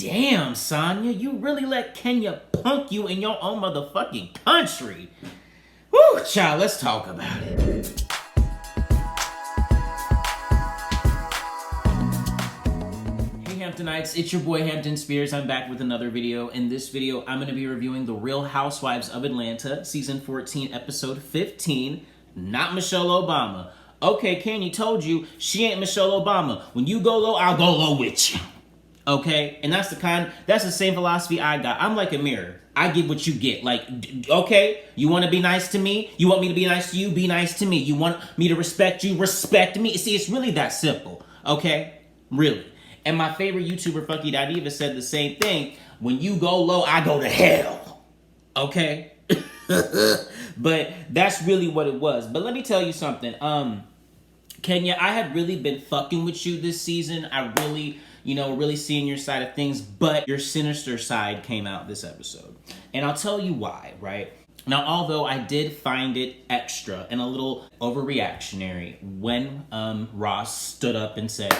Damn, Sanya, you really let Kenya punk you in your own motherfucking country. Woo, child, let's talk about it. Hamptonites, it's your boy Hampton Spears. I'm back with another video. In this video, I'm going to be reviewing the Real Housewives of Atlanta, season 14, episode 15, Not Michelle Obama. Okay, Kandi told you she ain't Michelle Obama. When you go low, I'll go low with you. Okay? And that's the same philosophy I got. I'm like a mirror. I get what you get. Like, okay, you want to be nice to me? You want me to be nice to you? Be nice to me. You want me to respect you? Respect me. See, it's really that simple. Okay? Really. And my favorite YouTuber, Funky Diva, said the same thing. When you go low, I go to hell. Okay? But that's really what it was. But let me tell you something. Kenya, I had really been fucking with you this season. I really, really seeing your side of things. But your sinister side came out this episode. And I'll tell you why, right? Now, although I did find it extra and a little overreactionary when Ross stood up and said,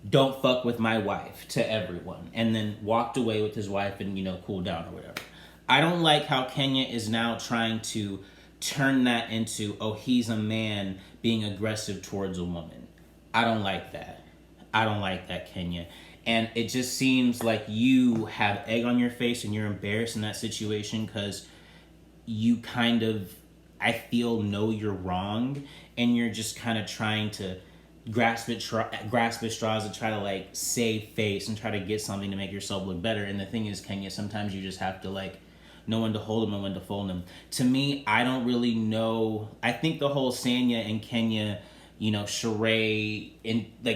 "Don't fuck with my wife," to everyone, and then walked away with his wife and, cooled down or whatever. I don't like how Kenya is now trying to turn that into, oh, he's a man being aggressive towards a woman. I don't like that. I don't like that, Kenya. And it just seems like you have egg on your face and you're embarrassed in that situation because you kind of, I feel, know you're wrong, and you're just kind of trying to grasp at straws to try to save face and try to get something to make yourself look better. And the thing is, Kenya, sometimes you just have to know when to hold them and when to fold them. To me, I don't really know. I think the whole Sanya and Kenya, Shereé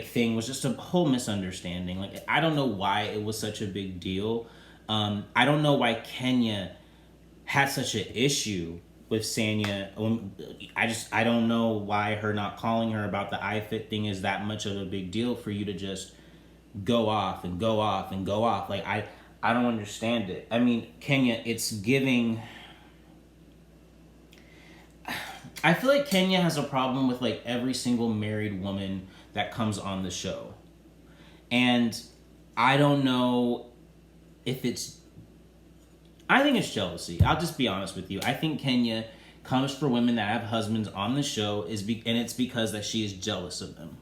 thing was just a whole misunderstanding. I don't know why it was such a big deal. I don't know why Kenya had such an issue with Sanya. I don't know why her not calling her about the iFit thing is that much of a big deal for you to just go off and go off and go off. I don't understand it. I mean, Kenya, it's giving... I feel like Kenya has a problem with every single married woman that comes on the show. And I don't know if it's... I think it's jealousy. I'll just be honest with you. I think Kenya comes for women that have husbands on the show, and it's because that she is jealous of them.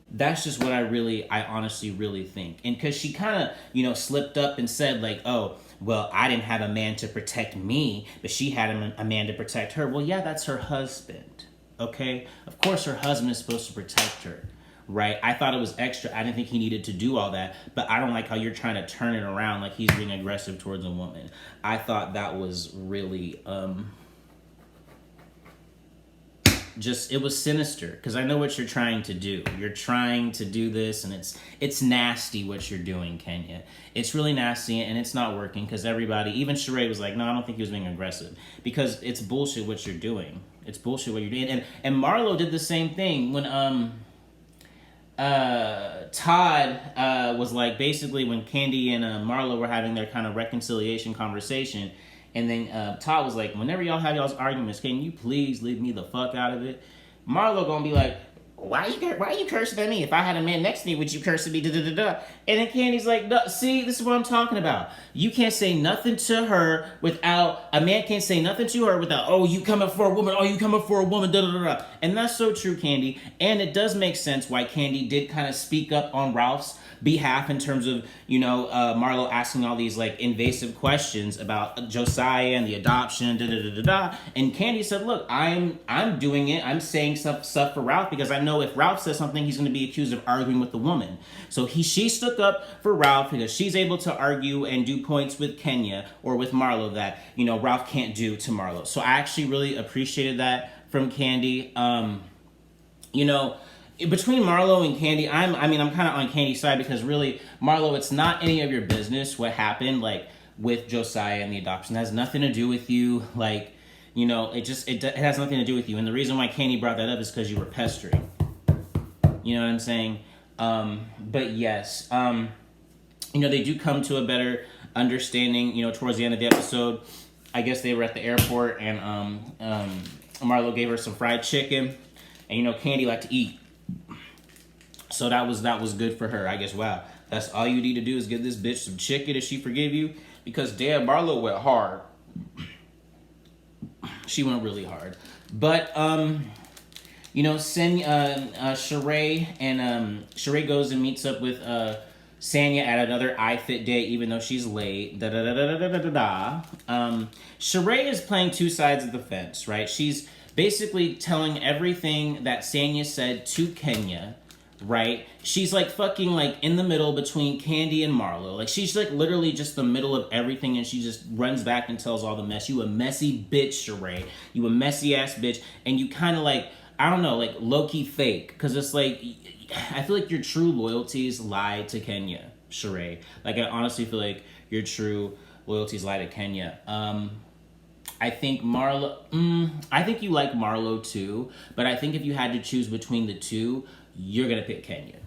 That's just what I honestly really think. And because she kind of, slipped up and said oh, well, I didn't have a man to protect me, but she had a man to protect her. Well, yeah, that's her husband, okay? Of course her husband is supposed to protect her. Right? I thought it was extra. I didn't think he needed to do all that. But I don't like how you're trying to turn it around like he's being aggressive towards a woman. I thought that was really, it was sinister. Because I know what you're trying to do. You're trying to do this, and it's nasty what you're doing, Kenya. It's really nasty, and it's not working because everybody, even Shereé was like, no, I don't think he was being aggressive. Because it's bullshit what you're doing. It's bullshit what you're doing. And Marlo did the same thing when, Todd was basically when Kandi and Marlo were having their kind of reconciliation conversation, and then Todd was like, whenever y'all have y'all's arguments, can you please leave me the fuck out of it? Marlo gonna be like, why are you cursing at me? If I had a man next to me, would you curse at me? And then Kandi's like, no, see, this is what I'm talking about. You can't say nothing to her without, a man can't say nothing to her without, oh, you coming for a woman, oh, you coming for a woman, And that's so true, Kandi. And it does make sense why Kandi did kind of speak up on Ralph's behalf in terms of, Marlo asking all these invasive questions about Josiah and the adoption, And Kandi said, look, I'm doing it. I'm saying stuff for Ralph because I know if Ralph says something, he's going to be accused of arguing with the woman. So she stuck up for Ralph because she's able to argue and do points with Kenya or with Marlo that, Ralph can't do to Marlo. So I actually really appreciated that from Kandi. Between Marlo and Kandi, I'm kind of on Kandi's side because really, Marlo, it's not any of your business what happened with Josiah and the adoption. It has nothing to do with you. It has nothing to do with you. And the reason why Kandi brought that up is because you were pestering. You know what I'm saying? But yes, they do come to a better understanding, towards the end of the episode. I guess they were at the airport and Marlo gave her some fried chicken, and Kandi liked to eat. So that was good for her, I guess. Wow, That's all you need to do is give this bitch some chicken and she forgive you. Because damn, Marlo went hard. She went really hard. But, you know, Shereé and Shereé goes and meets up with Sanya at another iFit day, even though she's late. Shereé is playing two sides of the fence, right? She's basically telling everything that Sanya said to Kenya, right? She's like fucking like in the middle between Kandi and Marlo. Like she's like literally just the middle of everything, and she just runs back and tells all the mess. You a messy bitch, Shereé. You a messy ass bitch, and you kind of like, I don't know, like low-key fake, because it's like, I feel like your true loyalties lie to Kenya, Shereé. Like, I honestly feel like your true loyalties lie to Kenya. I think I think you like Marlo too, but I think if you had to choose between the two, you're gonna pick Kenya.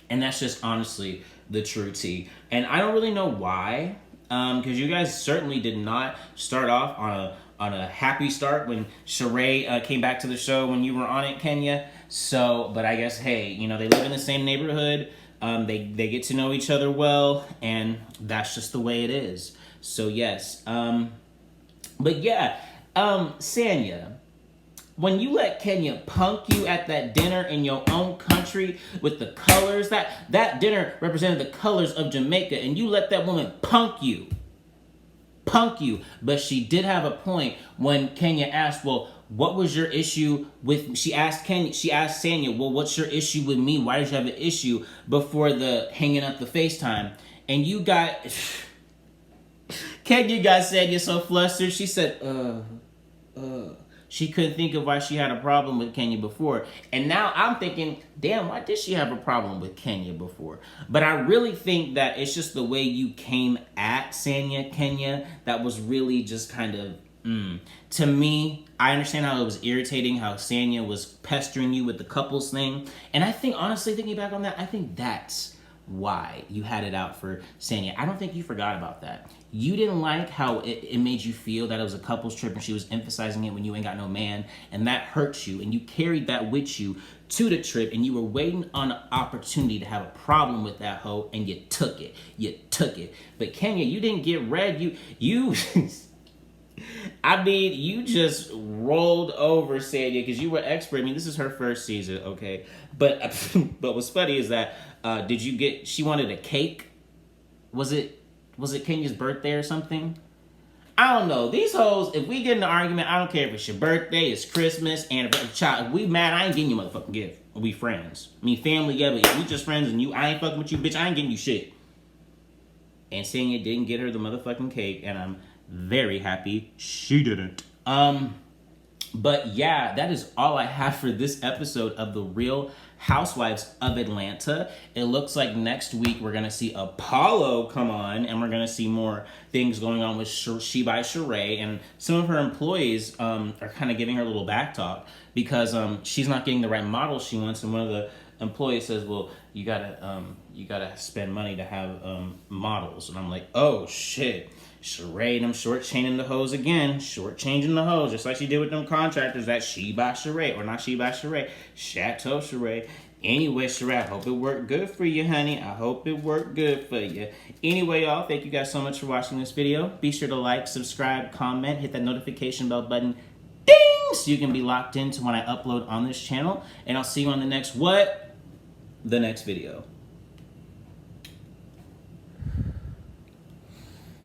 And that's just honestly the true tea. And I don't really know why, because you guys certainly did not start off on a happy start when Shereé came back to the show when you were on it, Kenya. So, but I guess, hey, you know, they live in the same neighborhood. They get to know each other well, and that's just the way it is. So, yes. But yeah, Sanya, when you let Kenya punk you at that dinner in your own country with the colors, that dinner represented the colors of Jamaica, and you let that woman punk you. But she did have a point when Kenya asked, well, what was your issue with, she asked Sanya, well, what's your issue with me? Why did you have an issue before the hanging up the FaceTime? And you got, Kenya got Sanya so flustered, she said, she couldn't think of why she had a problem with Kenya before. And now I'm thinking, damn, why did she have a problem with Kenya before? But I really think that it's just the way you came at Sanya, Kenya, that was really just kind of, To me, I understand how it was irritating, how Sanya was pestering you with the couples thing. And I think, honestly, thinking back on that, I think that's why you had it out for Sanya. I don't think you forgot about that. You didn't like how it made you feel that it was a couples trip and she was emphasizing it when you ain't got no man, and that hurt you, and you carried that with you to the trip, and you were waiting on an opportunity to have a problem with that hoe, and you took it. But Kenya, you didn't get red. You I mean, you just rolled over Sanya because you were expert. I mean, this is her first season, okay? But what's funny is that she wanted a cake? Was it Kenya's birthday or something? I don't know. These hoes, if we get in an argument, I don't care if it's your birthday, it's Christmas, and if we mad, I ain't getting you a motherfucking gift. We friends. I mean, family, yeah, but if we just friends and I ain't fucking with you, bitch, I ain't getting you shit. And Sanya didn't get her the motherfucking cake, and I'm very happy she didn't. But yeah, that is all I have for this episode of The Real Housewives of Atlanta. It looks like next week we're going to see Apollo come on, and we're going to see more things going on with She by Shereé, and some of her employees are kind of giving her a little back talk because she's not getting the right model she wants, and one of the employees says, well, you gotta spend money to have models. And I'm like, oh shit, Shereé, them shortchanging the hoes again, shortchanging the hoes, just like she did with them contractors that She by Shereé, or not She by Shereé, Chateau Shereé. Anyway, Shereé, I hope it worked good for you, honey. I hope it worked good for you. Anyway, y'all, thank you guys so much for watching this video. Be sure to like, subscribe, comment, hit that notification bell button, ding, so you can be locked into when I upload on this channel. And I'll see you on the next video.